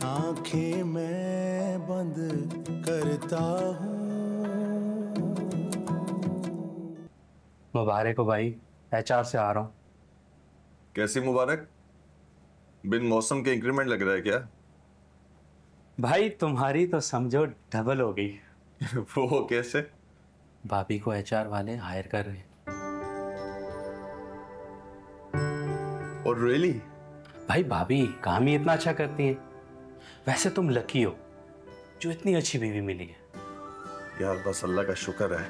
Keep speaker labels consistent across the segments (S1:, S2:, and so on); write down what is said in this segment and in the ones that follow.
S1: आंखें मैं बंद करता हूँ।
S2: मुबारक हो भाई, HR से आ रहा हूँ।
S3: कैसी मुबारक? बिन मौसम के इंक्रीमेंट लग रहा है क्या?
S2: भाई तुम्हारी तो समझो डबल हो गई।
S3: वो कैसे?
S2: भाभी को HR वाले हायर कर रहे हैं।
S3: और रियली?
S2: भाई भाभी काम ही इतना अच्छा करती हैं। वैसे तुम लकी हो जो इतनी अच्छी बीवी मिली है।
S3: यार बस अल्लाह का शुक्र है।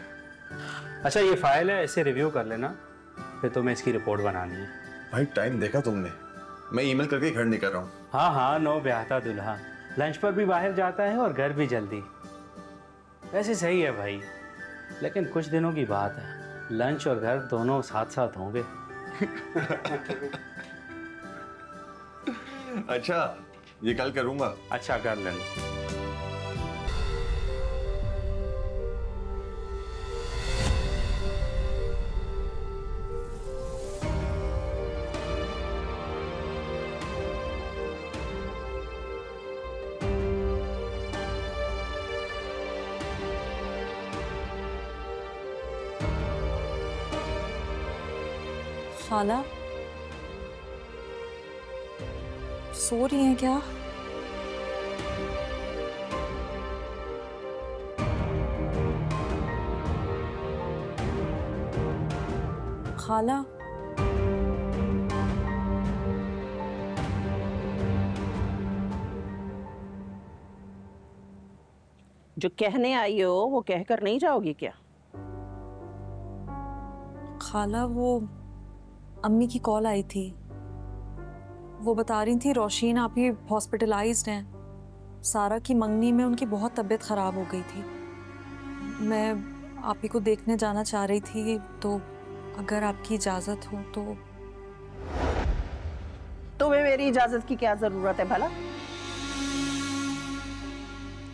S2: अच्छा ये फाइल है, इसे रिव्यू कर लेना, फिर तुम्हें इसकी रिपोर्ट बनानी है।
S3: भाई टाइम देखा तुमने? मैं ईमेल करके घर निकल रहा हूँ।
S2: हाँ हाँ, नो ब्याहता दुल्हा, लंच पर भी बाहर जाता है और घर भी जल्दी। वैसे सही है भाई, लेकिन कुछ दिनों की बात है, लंच और घर दोनों साथ साथ होंगे।
S3: अच्छा ये कल करूंगा।
S2: अच्छा कर लेना।
S4: खाला सो रही हैं क्या? खाला
S5: जो कहने आई हो वो कहकर नहीं जाओगी क्या?
S4: खाला वो अम्मी की कॉल आई थी, वो बता रही थी रोशीन आप ही हॉस्पिटलाइज्ड हैं। सारा की मंगनी में उनकी बहुत तबीयत खराब हो गई थी। मैं आप ही को देखने जाना चाह रही थी, तो अगर आपकी इजाजत हो तो।
S5: तुम्हें मेरी इजाजत की क्या जरूरत है भला?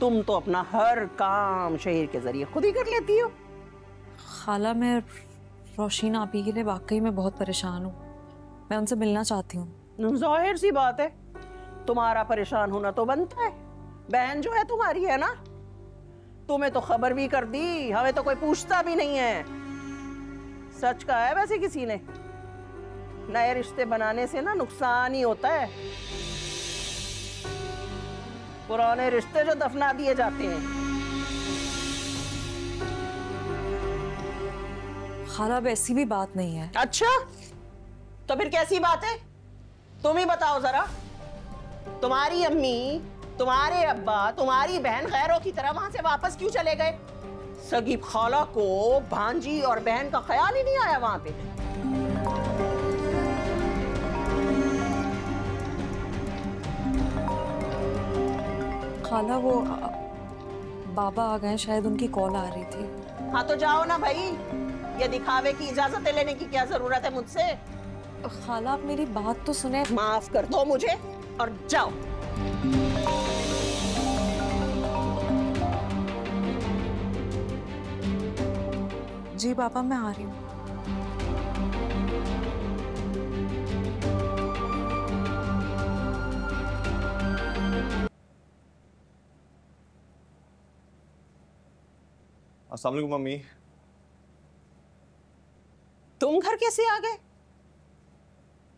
S5: तुम तो अपना हर काम शहीर के जरिए खुद ही कर लेती हो।
S4: खाला मैं रोशीन आप ही के लिए वाकई में बहुत परेशान हूँ, मैं उनसे मिलना चाहती हूँ।
S5: जाहिर सी बात है, तुम्हारा परेशान होना तो बनता है। बहन जो है तुम्हारी है ना, तुम्हें तो खबर भी कर दी, हमें तो कोई पूछता भी नहीं है। सच कहा है वैसे किसी ने, नए रिश्ते बनाने से ना नुकसान ही होता है, पुराने रिश्ते जो दफना दिए जाते हैं।
S4: खाला अब ऐसी भी बात नहीं है।
S5: अच्छा तो फिर कैसी बात है? तुम ही बताओ जरा। तुम्हारी अम्मी, तुम्हारे अब्बा, तुम्हारी बहन गैरों की तरह वहां से वापस क्यों चले गए? सगी खाला को भांजी और बहन का ख्याल ही नहीं आया वहां पे।
S4: खाला वो बाबा आ गए, शायद उनकी कॉल आ रही थी।
S5: हाँ तो जाओ ना भाई, ये दिखावे की इजाजत लेने की क्या जरूरत है मुझसे?
S4: खाला आप मेरी बात तो सुने।
S5: माफ कर दो मुझे और जाओ।
S4: जी पापा मैं आ रही हूँ।
S3: अस्सलाम वालेकुम मम्मी।
S5: तुम घर कैसे आ गए?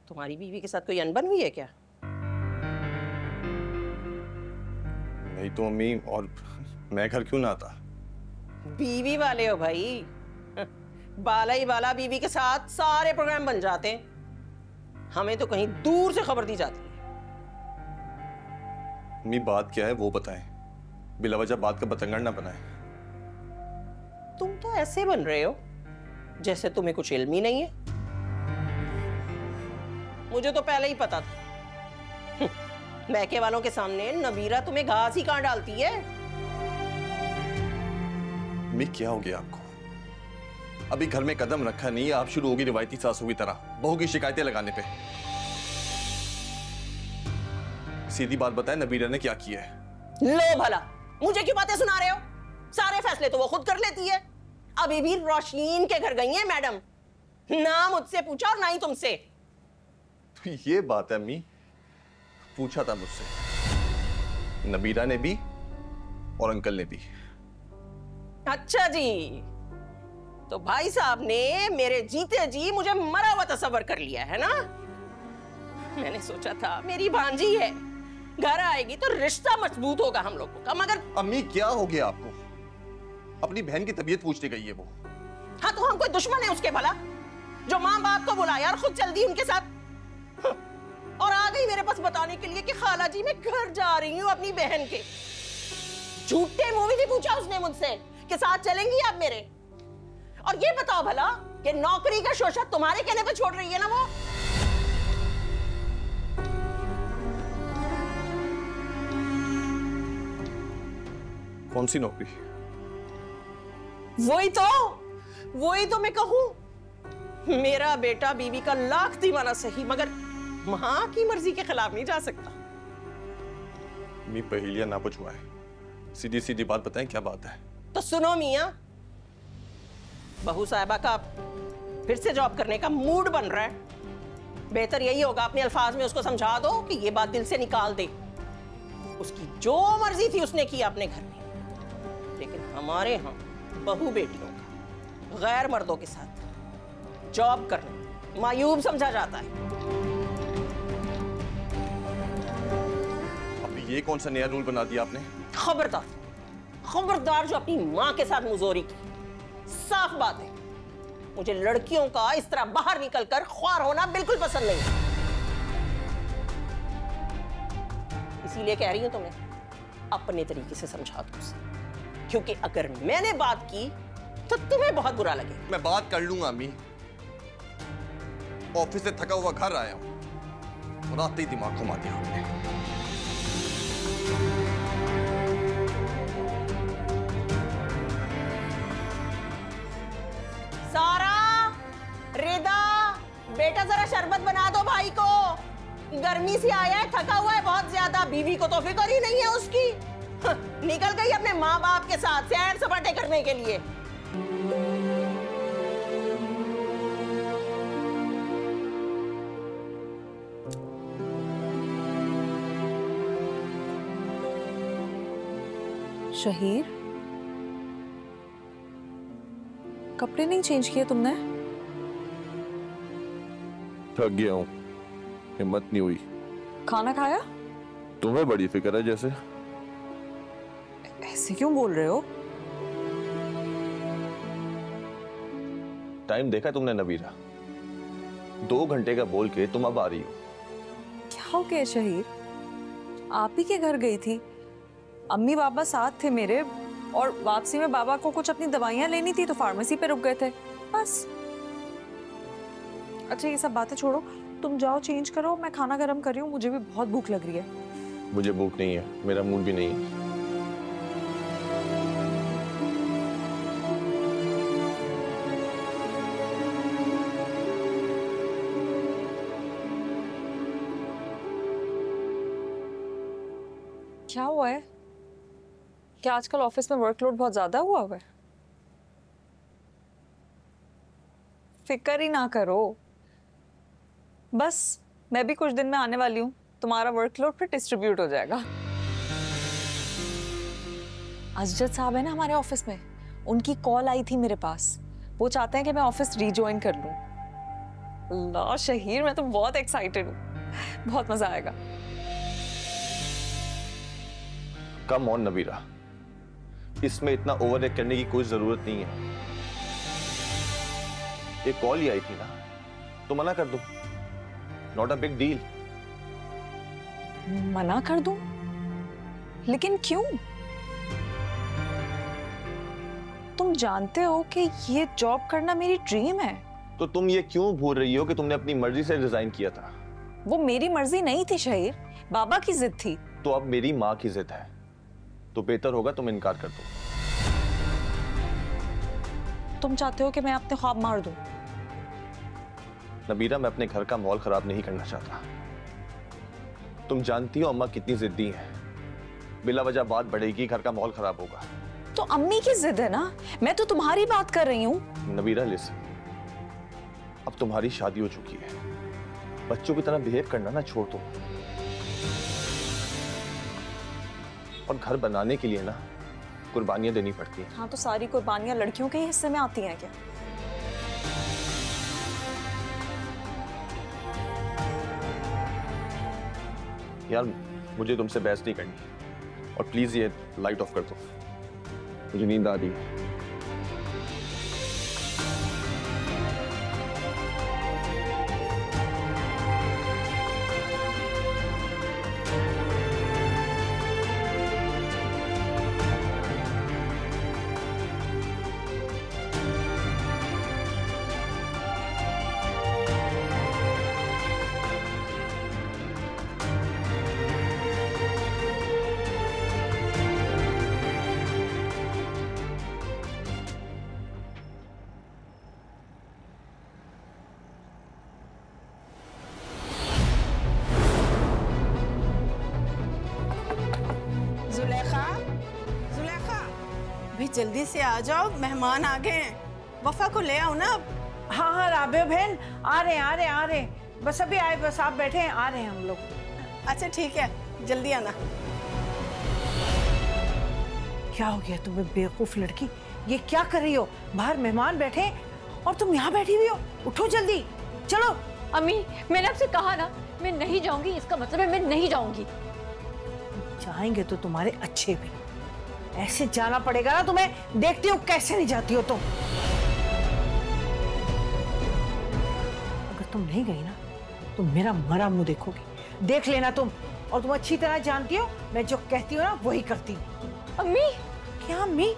S5: तुम्हारी बीवी के साथ कोई अनबन हुई है क्या?
S3: नहीं तो मम्मी, और मैं घर क्यों ना आता?
S5: बीवी वाले हो भाई, बाला ही बाला बीवी के साथ सारे प्रोग्राम बन जाते हैं। हमें तो कहीं दूर से खबर दी जाती है।
S3: मम्मी बात क्या है वो बताएं, बिला वजह बात का बतंगड़ ना बनाएं।
S5: तुम तो ऐसे बन रहे हो जैसे तुम्हें कुछ इल्म ही नहीं है। मुझे तो पहले ही पता था। मैके वालों के सामने नबीरा तुम्हें घास ही कहां डालती है।
S3: मम्मी क्या हो गया आपको? अभी घर में कदम रखा नहीं, आप शुरू होगी रिवायती सासू की तरह बहू की शिकायतें लगाने पे। सीधी बात बताएं, नबीरा ने क्या किया है?
S5: लो भला, मुझे क्यों बातें सुना रहे हो? सारे फैसले तो वो खुद कर लेती है। अभी भी रोशनीन के घर गई है मैडम, ना मुझसे पूछा और ना ही तुमसे।
S3: तो ये बात है अम्मी, पूछा था मुझसे। नबीरा ने भी और अंकल ने भी।
S5: अच्छा जी, तो भाई साहब ने मेरे जीते जी मुझे मरा हुआ तस्वर कर लिया है ना। मैंने सोचा था मेरी भांजी है, घर आएगी तो रिश्ता मजबूत होगा हम लोगों का, मगर
S3: अम्मी क्या हो गया आपको? अपनी बहन की तबीयत पूछने गई है वो।
S5: हाँ तो हम कोई दुश्मन है उसके भला, जो माँ बाप को बुलाया और खुद चल दी उनके साथ, और आ गई मेरे पास बताने के लिए कि खाला जी मैं घर जा रही हूँ अपनी बहन के। झूठे मुंह भी नहीं पूछा उसने मुझसे कि साथ चलेंगी आप मेरे। और ये बताओ भला कि नौकरी का शोषा तुम्हारे कहने पे छोड़ रही है ना वो?
S3: कौन सी नौकरी?
S5: वही तो मैं कहूं। मेरा बेटा बीवी का लाख दीवाना सही, मगर मां की मर्जी के खिलाफ नहीं जा सकता।
S3: मी पहेलियां ना बुझवाए, सीधी सीधी बात बताएं, क्या बात है?
S5: तो सुनो मियां, बहू साहिबा का फिर से जॉब करने का मूड बन रहा है। बेहतर यही होगा अपने अल्फाज में उसको समझा दो कि ये बात दिल से निकाल दे। उसकी जो मर्जी थी उसने की अपने घर में, लेकिन हमारे यहाँ बहू बेटियों का गैर मर्दों के साथ जॉब करना मायूब समझा जाता है।
S3: अब ये कौन सा नया रूल बना दिया आपने?
S5: खबरदार, खबरदार जो अपनी माँ के साथ मुजोरी की। साफ बात है, मुझे लड़कियों का इस तरह बाहर निकलकर ख्वार होना बिल्कुल पसंद नहीं। इसीलिए कह रही हूं तुम्हें अपने तरीके से समझा दो उसे, क्योंकि अगर मैंने बात की तो तुम्हें बहुत बुरा लगेगा।
S3: मैं बात कर लूंगा अम्मी। ऑफिस से थका हुआ घर आया हूं और आते ही दिमाग घुमा दिया आपने।
S5: सारा, रिदा, बेटा जरा शरबत बना दो भाई को। गर्मी से आया है, थका हुआ है बहुत ज्यादा। बीवी को तो फिक्र ही नहीं है उसकी, निकल गई अपने माँ बाप के साथ सैर सपाटे करने के लिए।
S4: शहीर, कपड़े नहीं चेंज किए तुमने?
S6: थक गया हूँ, हिम्मत नहीं हुई।
S4: खाना खाया?
S6: तुम्हें बड़ी फिक्र है जैसे।
S4: ऐसे क्यों बोल रहे हो?
S6: टाइम देखा तुमने नबीरा? 2 घंटे का बोल के तुम अब आ रही हो।
S4: क्या हो गया शहीर? आप ही के घर गई थी, अम्मी बाबा साथ थे मेरे, और वापसी में बाबा को कुछ अपनी दवाइयां लेनी थी तो फार्मेसी पे रुक गए थे, बस। अच्छा ये सब बातें छोड़ो, तुम जाओ चेंज करो, मैं खाना गर्म कर रही हूँ, मुझे भी बहुत भूख लग रही है।
S6: मुझे भूख नहीं है, मेरा मूड भी नहीं है।
S4: क्या हुआ है? क्या आजकल ऑफिस में वर्कलोड बहुत ज्यादा हुआ है? फिक्र ही ना करो, बस मैं भी कुछ दिन में आने वाली हूँ, तुम्हारा वर्कलोड फिर डिस्ट्रीब्यूट हो जाएगा। अजजद साहब है ना हमारे ऑफिस में, उनकी कॉल आई थी मेरे पास, वो चाहते हैं कि मैं ऑफिस रीजॉइन कर लूँ। अल्लाह शहीर, मैं तो बहुत एक्साइटेड हूँ, बहुत मजा आएगा।
S6: कम ऑन नबीरा, इसमें इतना ओवर एक्ट करने की कोई जरूरत नहीं है। एक कॉल ही आई थी ना, तो मना कर दो, नॉट अ बिग डील।
S4: मना कर दूं? लेकिन क्यों? तुम जानते हो कि ये जॉब करना मेरी ड्रीम है।
S6: तो तुम ये क्यों भूल रही हो कि तुमने अपनी मर्जी से रिजाइन किया था?
S4: वो मेरी मर्जी नहीं थी शहीर, बाबा की जिद थी।
S6: तो अब मेरी माँ की जिद है, तो बेहतर होगा तुम इनकार कर दो।
S4: तुम चाहते हो कि मैं अपने ख्वाब मार दूं?
S6: नबीरा, मैं अपने घर का माहौल खराब नहीं करना चाहता। तुम जानती हो अम्मा कितनी जिद्दी हैं, बिला वजह बात बढ़ेगी, घर का माहौल खराब होगा।
S4: तो अम्मी की जिद है ना, मैं तो तुम्हारी बात कर रही हूँ।
S6: नबीरा लिसन, अब तुम्हारी शादी हो चुकी है, बच्चों की तरह बिहेव करना ना छोड़ दो। और घर बनाने के लिए ना कुर्बानियां देनी पड़ती हैं।
S4: हाँ, तो सारी कुर्बानियां लड़कियों के ही हिस्से में आती हैं क्या?
S6: यार मुझे तुमसे बहस नहीं करनी, और प्लीज ये लाइट ऑफ कर दो, मुझे नींद आ रही है।
S5: जल्दी से आ जाओ, मेहमान आ गए हैं। वफा को ले आओ ना।
S7: हाँ हाँ राबिया बहन, आ रहे बस अभी आए, बस आप बैठे हैं, आ रहे हैं हम लोग।
S5: अच्छा ठीक है, जल्दी आना।
S7: क्या हो गया तुम्हें बेवकूफ लड़की, ये क्या कर रही हो? बाहर मेहमान बैठे हैं और तुम यहाँ बैठी हुई हो। उठो जल्दी, चलो।
S8: अम्मी, मैंने आपसे कहा ना मैं नहीं जाऊंगी, इसका मतलब है मैं नहीं जाऊंगी।
S7: जाएंगे तो तुम्हारे अच्छे भी, ऐसे जाना पड़ेगा ना तुम्हें। देखती हो कैसे नहीं जाती हो तुम। अगर तुम नहीं गई ना तो मेरा मरा मुंह देखोगी, देख लेना तुम। और तुम अच्छी तरह जानती हो मैं जो कहती हूँ ना वही करती हूँ।
S8: अम्मी।
S7: क्या अम्मी?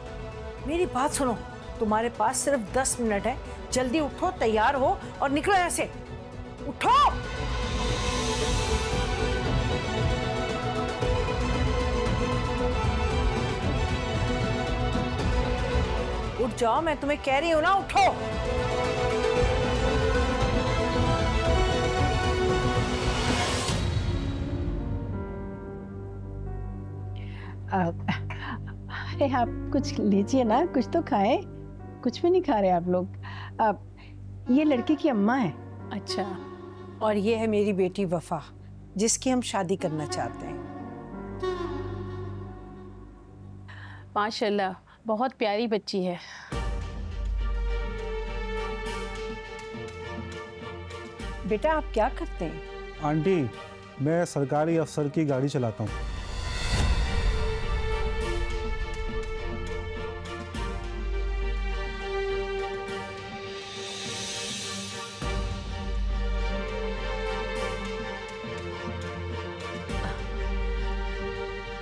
S7: मेरी बात सुनो, तुम्हारे पास सिर्फ 10 मिनट है, जल्दी उठो, तैयार हो और निकलो यहाँ से। उठो। उठ जाओ, मैं तुम्हें कह रही हूँ ना, उठो।
S5: अरे आप कुछ लीजिए ना, कुछ तो खाएं। कुछ भी नहीं खा रहे आप लोग। ये लड़की की अम्मा है।
S7: अच्छा, और ये है मेरी बेटी वफा, जिसकी हम शादी करना चाहते हैं।
S9: माशाल्लाह, बहुत प्यारी बच्ची है।
S7: बेटा आप क्या करते हैं?
S10: आंटी, मैं सरकारी अफसर की गाड़ी चलाता हूँ।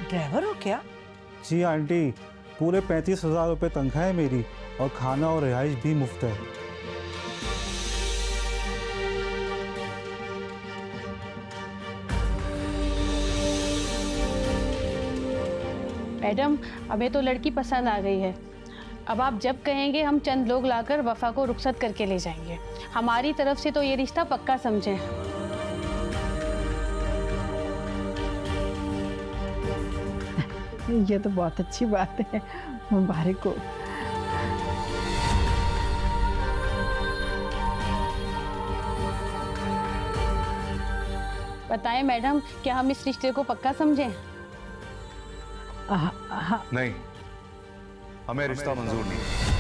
S7: ड्राइवर हो क्या?
S10: जी आंटी, पूरे 35,000 रुपये तनख्वाह है मेरी, और खाना और रिहाइश भी मुफ्त है।
S9: मैडम, हमें तो लड़की पसंद आ गई है। अब आप जब कहेंगे हम चंद लोग लाकर वफा को रुखसत करके ले जाएंगे। हमारी तरफ से तो ये रिश्ता पक्का समझें।
S5: ये तो बहुत अच्छी बात है, मुबारक हो।
S9: बताएं मैडम, क्या हम इस रिश्ते को पक्का समझें?
S11: नहीं, हमें रिश्ता मंजूर नहीं है।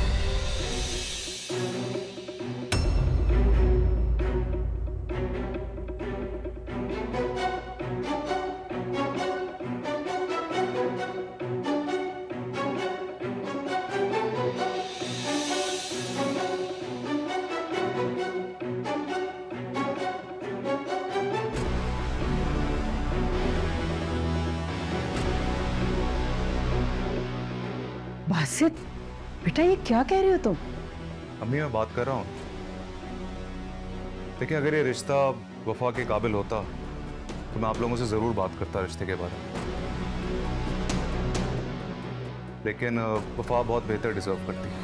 S5: बासित, बेटा ये क्या कह रहे हो तुम?
S11: अम्मी, मैं बात कर रहा हूँ। देखिए, अगर ये रिश्ता वफा के काबिल होता तो मैं आप लोगों से जरूर बात करता रिश्ते के बारे में, लेकिन वफा बहुत बेहतर डिजर्व करती है।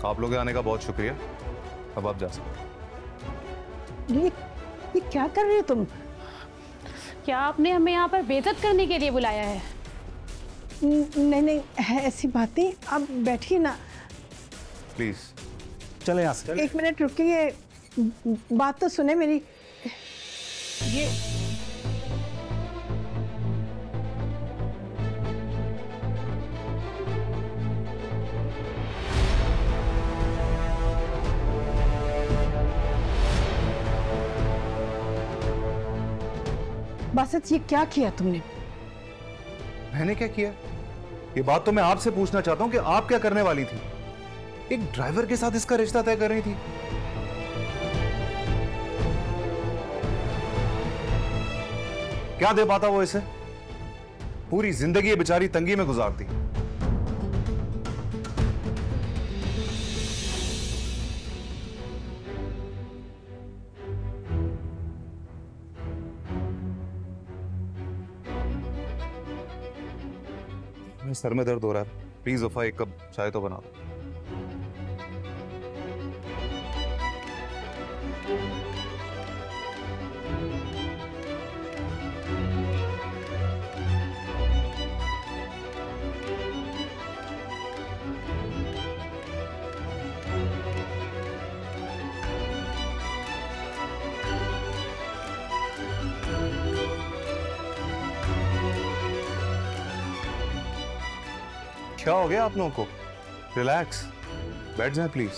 S11: आप लोगों के आने का बहुत शुक्रिया। अब आप जा सकते।
S5: ये क्या कर रहे हो तुम?
S9: क्या आपने हमें यहाँ पर बेइज्जत करने के लिए बुलाया है?
S5: नहीं, ऐसी बात नहीं। आप बैठिए ना।
S11: प्लीज
S10: चले यहाँ से।
S5: एक मिनट रुकिए, बात तो सुने मेरी।
S7: ये बासत, ये क्या किया तुमने?
S11: मैंने क्या किया? ये बात तो मैं आपसे पूछना चाहता हूं कि आप क्या करने वाली थी? एक ड्राइवर के साथ इसका रिश्ता तय कर रही थी। क्या दे पाता वो इसे? पूरी जिंदगी ये बेचारी तंगी में गुजारती। मेरे सर में दर्द हो रहा है, प्लीज वफा एक कप चाय तो बना दो। क्या हो गया आप लोगों को? रिलैक्स, बैठ जाएं प्लीज।